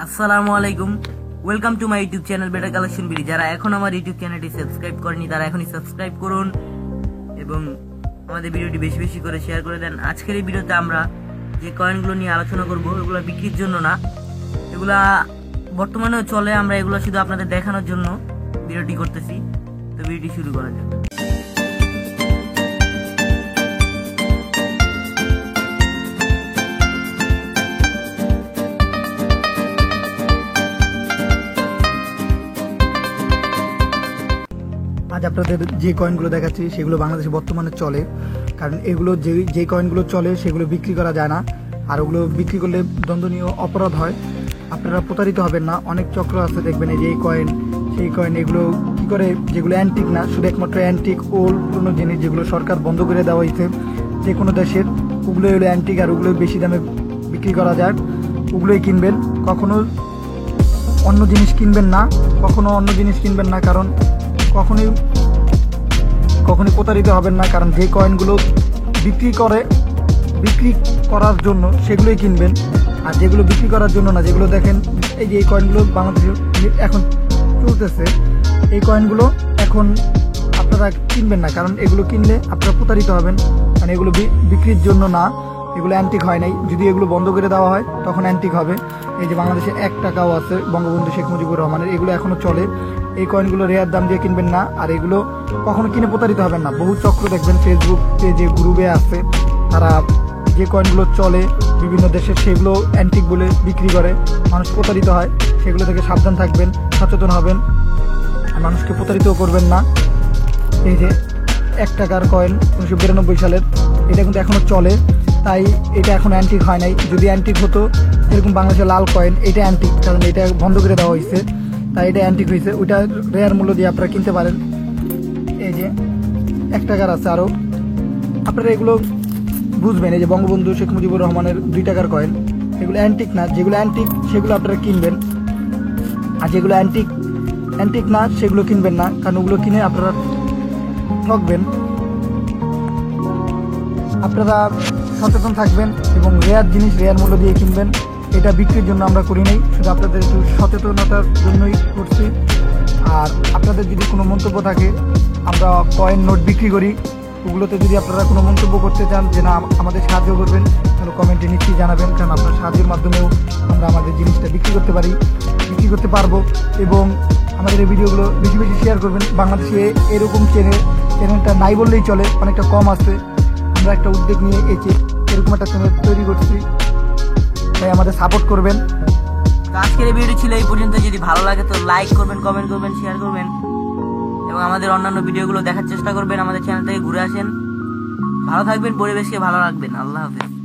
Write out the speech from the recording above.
আসসালামু আলাইকুম, welcome to my YouTube channel better collection BD. যারা এখন আমার ইউটিউব চ্যানেলটি সাবস্ক্রাইব করেনি তারা এখনই সাবস্ক্রাইব করুন এবং আমাদের ভিডিওটি বেশি বেশি করে শেয়ার করে দেন। আজকের এই ভিডিওতে আমরা যে কয়েনগুলো নিয়ে আলোচনা করব এগুলো বিক্রির জন্য না, এগুলা বর্তমানেও চলে। আমরা এগুলো শুধু আপনাদের দেখানোর জন্য ভিডিওটি করতেছি। তো ভিডিওটি শুরু করা যাক। আজ আপনাদের যে কয়েনগুলো দেখাচ্ছি সেগুলো বাংলাদেশে বর্তমানে চলে, কারণ এগুলো যে কয়েনগুলো চলে সেগুলো বিক্রি করা যায় না, আর ওগুলো বিক্রি করলে দণ্ডনীয় অপরাধ হয়। আপনারা প্রতারিত হবেন না। অনেক চক্র আছে, দেখবেন এই যে এই কয়েন সেই কয়েন, এগুলো কি করে, যেগুলো অ্যান্টিক না, শুধু একমাত্র অ্যান্টিক ওল্ড পুরনো জিনিস যেগুলো সরকার বন্ধ করে দেওয়া হয়েছে যে কোনো দেশের, ওগুলো হলো অ্যান্টিক, আর ওগুলো বেশি দামে বিক্রি করা যায়। ওগুলোই কিনবেন, কখনো অন্য জিনিস কিনবেন না, কারণ কখনোই প্রতারিত হবেন না। কারণ যে কয়েনগুলো বিক্রি করার জন্য সেগুলোই কিনবেন, আর যেগুলো বিক্রি করার জন্য না, যেগুলো দেখেন এই যে এই কয়েনগুলো বাংলাদেশে এখন চলতেছে, এই কয়েনগুলো এখন আপনারা কিনবেন না, কারণ এগুলো কিনলে আপনারা প্রতারিত হবেন। কারণ এগুলো বিক্রির জন্য না, এগুলো অ্যান্টিক হয় নাই। যদি এগুলো বন্ধ করে দেওয়া হয় তখন অ্যান্টিক হবে। এই যে বাংলাদেশে 1 টাকাও আছে বঙ্গবন্ধু শেখ মুজিবুর রহমানের, এগুলো এখনো চলে। এই কয়েনগুলো রেয়ার দাম দিয়ে কিনবেন না, আর এগুলো কখনো কিনে প্রতারিত হবেন না। বহু চক্র দেখবেন ফেসবুক যে গ্রুপে আছে, তারা যে কয়েনগুলো চলে বিভিন্ন দেশে সেগুলো অ্যান্টিক বলে বিক্রি করে, মানুষ প্রতারিত হয়। সেগুলো থেকে সাবধান থাকবেন, সচেতন হবেন, মানুষকে প্রতারিতও করবেন না। এই যে 1 টাকার কয়েন 1992 সালের, এটা কিন্তু এখনো চলে, তাই এটা এখন অ্যান্টিক হয় নাই। যদি অ্যান্টিক হতো, এরকম বাংলাদেশের লাল কয়েন, এটা অ্যান্টিক, কারণ এটা বন্ধ করে দেওয়া হয়েছে, তাই এটা অ্যান্টিক হয়েছে। ওইটা রেয়ার মূল্য দিয়ে আপনারা কিনতে পারেন। এই যে 1 টাকার আছে আরও, আপনারা এগুলো বুঝবেন। এই যে বঙ্গবন্ধু শেখ মুজিবুর রহমানের 2 টাকার কয়েন, এগুলো অ্যান্টিক না। যেগুলো অ্যান্টিক সেগুলো আপনারা কিনবেন, আর যেগুলো অ্যান্টিক না সেগুলো কিনবেন না, কারণ ওগুলো কিনে আপনারা ঠকবেন। আপনারা সচেতন থাকবেন এবং রেয়ার জিনিস রেয়ার মূল্য দিয়ে কিনবেন। এটা বিক্রির জন্য আমরা করি নাই, শুধু আপনাদের একটু সচেতনতার জন্যই করছি। আর আপনাদের যদি কোনো মন্তব্য থাকে, আমরা কয়েন নোট বিক্রি করি, ওগুলোতে যদি আপনারা কোনো মন্তব্য করতে চান যে না আমাদের সাহায্য করবেন, তাহলে কমেন্টে নিশ্চয়ই জানাবেন, কারণ আপনার সাহায্যের মাধ্যমেও আমরা আমাদের জিনিসটা বিক্রি করতে পারবো। এবং আমাদের এই ভিডিওগুলো বেশি বেশি শেয়ার করবেন। বাংলাদেশে এরকম চ্যানেলটা নাই বললেই চলে, অনেকটা কম আছে। আমরা একটা উদ্যোগ নিয়ে এরকম একটা চ্যানেল তৈরি করছি, তাই আমাদের সাপোর্ট করবেন। আজকের এই ভিডিও ছিল এই পর্যন্ত। যদি ভালো লাগে তো লাইক করবেন, কমেন্ট করবেন, শেয়ার করবেন এবং আমাদের অন্যান্য ভিডিওগুলো দেখার চেষ্টা করবেন। আমাদের চ্যানেল থেকে ঘুরে আসেন। ভালো থাকবেন, পরিবেশকে ভালো রাখবেন। আল্লাহ হাফেজ।